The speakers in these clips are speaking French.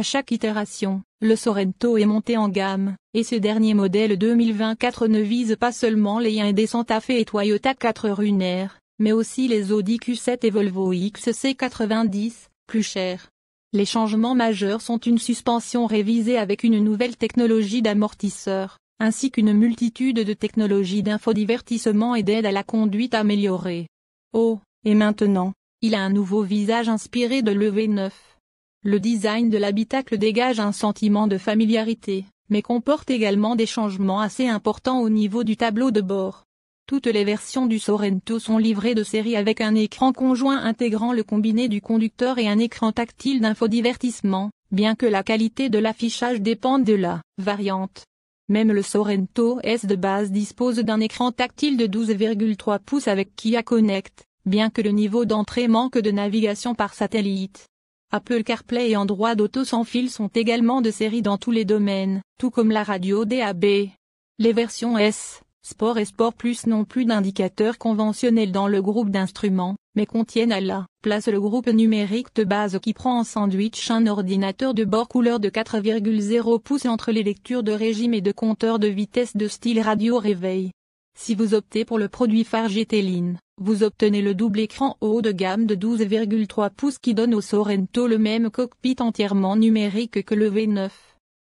chaque itération, le Sorento est monté en gamme, et ce dernier modèle 2024 ne vise pas seulement les Hyundai Santa Fe et Toyota 4Runner, mais aussi les Audi Q7 et Volvo XC90, plus chers. Les changements majeurs sont une suspension révisée avec une nouvelle technologie d'amortisseur, ainsi qu'une multitude de technologies d'infodivertissement et d'aide à la conduite améliorée. Oh, et maintenant, il a un nouveau visage inspiré de l'EV9. Le design de l'habitacle dégage un sentiment de familiarité, mais comporte également des changements assez importants au niveau du tableau de bord. Toutes les versions du Sorento sont livrées de série avec un écran conjoint intégrant le combiné du conducteur et un écran tactile d'infodivertissement, bien que la qualité de l'affichage dépende de la variante. Même le Sorento S de base dispose d'un écran tactile de 12,3 pouces avec Kia Connect, bien que le niveau d'entrée manque de navigation par satellite. Apple CarPlay et Android Auto sans fil sont également de série dans tous les domaines, tout comme la radio DAB. Les versions S, Sport et Sport Plus n'ont plus d'indicateur conventionnel dans le groupe d'instruments, mais contiennent à la place le groupe numérique de base qui prend en sandwich un ordinateur de bord couleur de 4,0 pouces entre les lectures de régime et de compteur de vitesse de style radio réveil. Si vous optez pour le produit phare GT Line, vous obtenez le double écran haut de gamme de 12,3 pouces qui donne au Sorento le même cockpit entièrement numérique que le V9.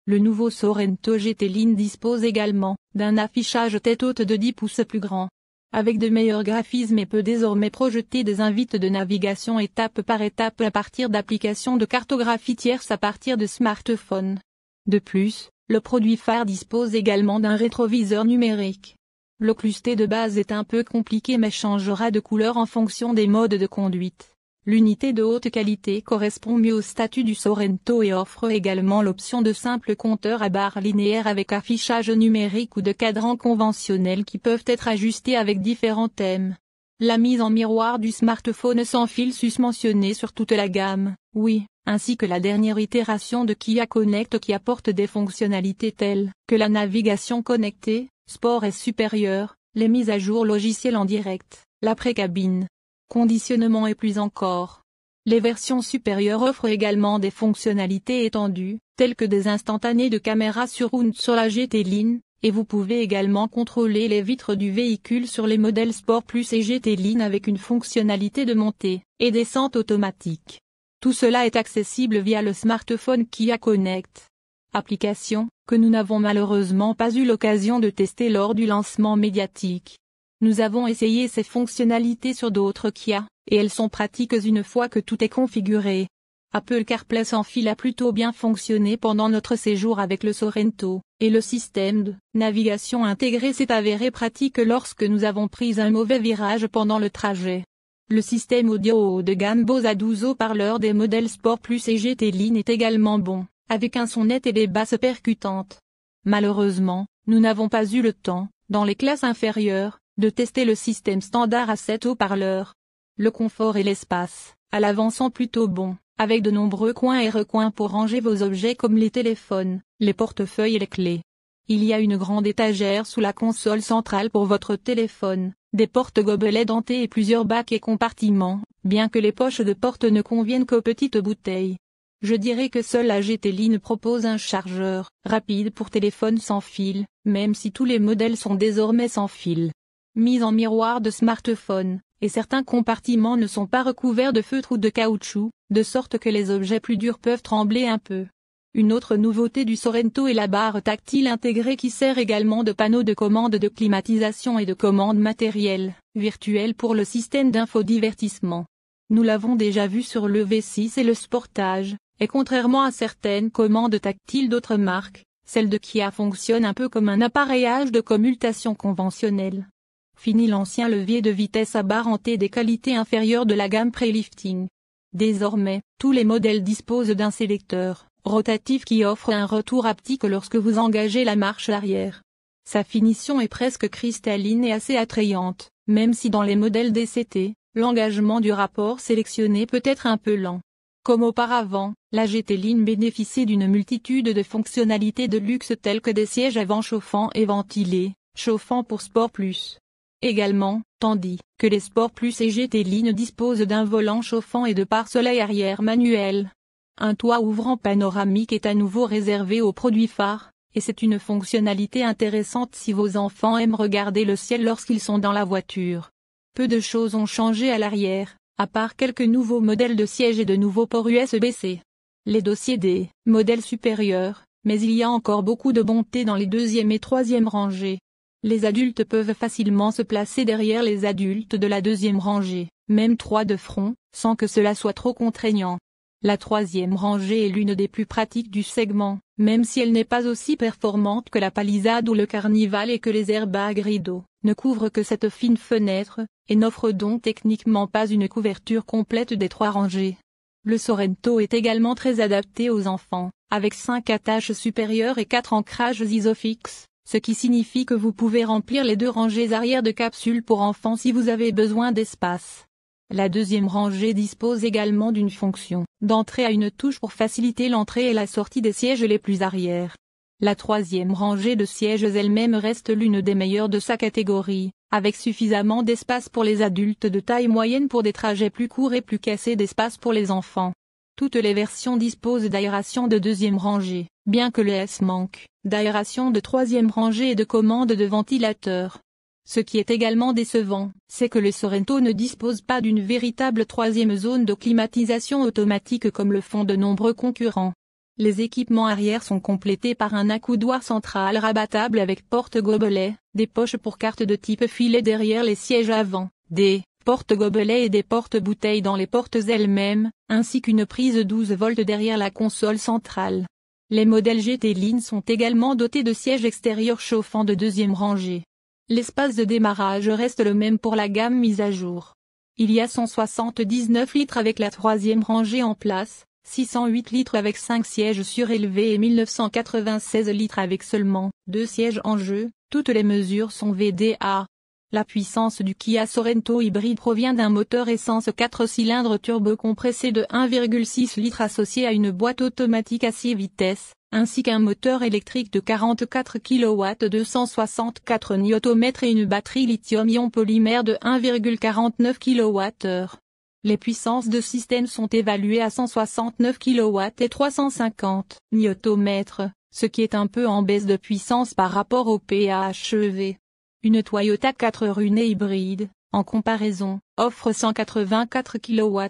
Le nouveau Sorento GT Line dispose également d'un affichage tête haute de 10 pouces plus grand, avec de meilleurs graphismes et peut désormais projeter des invites de navigation étape par étape à partir d'applications de cartographie tierce à partir de smartphones. De plus, le produit phare dispose également d'un rétroviseur numérique. L'occlusté de base est un peu compliqué mais changera de couleur en fonction des modes de conduite. L'unité de haute qualité correspond mieux au statut du Sorento et offre également l'option de simple compteur à barre linéaire avec affichage numérique ou de cadran conventionnel qui peuvent être ajustés avec différents thèmes. La mise en miroir du smartphone sans fil susmentionné sur toute la gamme, oui, ainsi que la dernière itération de Kia Connect qui apporte des fonctionnalités telles que la navigation connectée, Sport est supérieur, les mises à jour logicielles en direct, l'après-cabine, conditionnement et plus encore. Les versions supérieures offrent également des fonctionnalités étendues, telles que des instantanés de caméra surround sur la GT Line, et vous pouvez également contrôler les vitres du véhicule sur les modèles Sport Plus et GT Line avec une fonctionnalité de montée et descente automatique. Tout cela est accessible via le smartphone Kia Connect. Application que nous n'avons malheureusement pas eu l'occasion de tester lors du lancement médiatique. Nous avons essayé ces fonctionnalités sur d'autres Kia, et elles sont pratiques une fois que tout est configuré. Apple CarPlay sans fil a plutôt bien fonctionné pendant notre séjour avec le Sorento, et le système de navigation intégré s'est avéré pratique lorsque nous avons pris un mauvais virage pendant le trajet. Le système audio haut de gamme Bose à 12 haut-parleurs des modèles Sport Plus et GT Line est également bon, avec un son net et des basses percutantes. Malheureusement, nous n'avons pas eu le temps, dans les classes inférieures, de tester le système standard à 7 haut-parleurs. Le confort et l'espace, à l'avant sont plutôt bons, avec de nombreux coins et recoins pour ranger vos objets comme les téléphones, les portefeuilles et les clés. Il y a une grande étagère sous la console centrale pour votre téléphone, des porte-gobelets dentés et plusieurs bacs et compartiments, bien que les poches de porte ne conviennent qu'aux petites bouteilles. Je dirais que seule la GT Line propose un chargeur rapide pour téléphone sans fil, même si tous les modèles sont désormais sans fil. Mise en miroir de smartphone, et certains compartiments ne sont pas recouverts de feutre ou de caoutchouc, de sorte que les objets plus durs peuvent trembler un peu. Une autre nouveauté du Sorento est la barre tactile intégrée qui sert également de panneau de commande de climatisation et de commande matérielle, virtuelle pour le système d'infodivertissement. Nous l'avons déjà vu sur le V6 et le Sportage, et contrairement à certaines commandes tactiles d'autres marques, celle de Kia fonctionne un peu comme un appareillage de commutation conventionnel. Fini l'ancien levier de vitesse à barre hanté des qualités inférieures de la gamme Prelifting. Désormais, tous les modèles disposent d'un sélecteur rotatif qui offre un retour haptique lorsque vous engagez la marche arrière. Sa finition est presque cristalline et assez attrayante, même si dans les modèles DCT, l'engagement du rapport sélectionné peut être un peu lent. Comme auparavant, la GT Line bénéficie d'une multitude de fonctionnalités de luxe telles que des sièges avant chauffants et ventilés, chauffants pour Sport Plus. Également, tandis que les Sport Plus et GT Line disposent d'un volant chauffant et de pare-soleil arrière manuel. Un toit ouvrant panoramique est à nouveau réservé aux produits phares, et c'est une fonctionnalité intéressante si vos enfants aiment regarder le ciel lorsqu'ils sont dans la voiture. Peu de choses ont changé à l'arrière, à part quelques nouveaux modèles de sièges et de nouveaux ports USB-C. Les dossiers des modèles supérieurs, mais il y a encore beaucoup de bonté dans les deuxième et troisième rangées. Les adultes peuvent facilement se placer derrière les adultes de la deuxième rangée, même 3 de front, sans que cela soit trop contraignant. La troisième rangée est l'une des plus pratiques du segment, même si elle n'est pas aussi performante que la palissade ou le Carnival et que les airbags rideaux ne couvrent que cette fine fenêtre, et n'offre donc techniquement pas une couverture complète des 3 rangées. Le Sorento est également très adapté aux enfants, avec 5 attaches supérieures et 4 ancrages isofixes, ce qui signifie que vous pouvez remplir les 2 rangées arrière de capsules pour enfants si vous avez besoin d'espace. La deuxième rangée dispose également d'une fonction d'entrée à une touche pour faciliter l'entrée et la sortie des sièges les plus arrière. La troisième rangée de sièges elle-même reste l'une des meilleures de sa catégorie, avec suffisamment d'espace pour les adultes de taille moyenne pour des trajets plus courts et plus qu'assez d'espace pour les enfants. Toutes les versions disposent d'aération de deuxième rangée, bien que le S manque d'aération de troisième rangée et de commande de ventilateur. Ce qui est également décevant, c'est que le Sorento ne dispose pas d'une véritable troisième zone de climatisation automatique comme le font de nombreux concurrents. Les équipements arrière sont complétés par un accoudoir central rabattable avec porte-gobelets, des poches pour cartes de type filet derrière les sièges avant, des porte-gobelets et des porte-bouteilles dans les portes elles-mêmes, ainsi qu'une prise 12 volts derrière la console centrale. Les modèles GT-Line sont également dotés de sièges extérieurs chauffants de deuxième rangée. L'espace de démarrage reste le même pour la gamme mise à jour. Il y a 179 litres avec la troisième rangée en place, 608 litres avec 5 sièges surélevés et 1996 litres avec seulement 2 sièges en jeu, toutes les mesures sont VDA. La puissance du Kia Sorento hybride provient d'un moteur essence 4 cylindres turbocompressé de 1,6 litres associé à une boîte automatique à 6 vitesses, ainsi qu'un moteur électrique de 44 kW 264 Nm et une batterie lithium-ion polymère de 1,49 kWh. Les puissances de système sont évaluées à 169 kW et 350 Nm, ce qui est un peu en baisse de puissance par rapport au PHEV. Une Toyota 4RUNE hybride, en comparaison, offre 184 kW.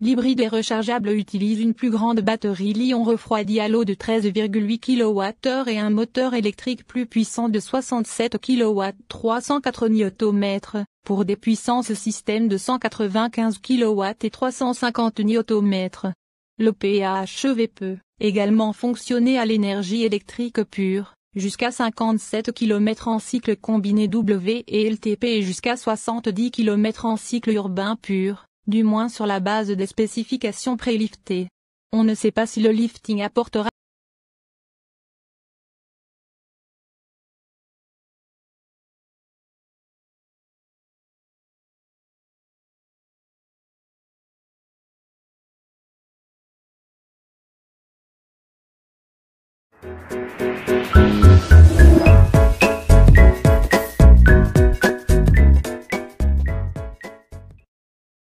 L'hybride est rechargeable utilise une plus grande batterie Li-ion refroidi à l'eau de 13,8 kWh et un moteur électrique plus puissant de 67 kW 304 Nm, pour des puissances système de 195 kW et 350 Nm. Le PHEV peut également fonctionner à l'énergie électrique pure, jusqu'à 57 km en cycle combiné W et LTP et jusqu'à 70 km en cycle urbain pur, du moins sur la base des spécifications pré-liftées. On ne sait pas si le lifting apportera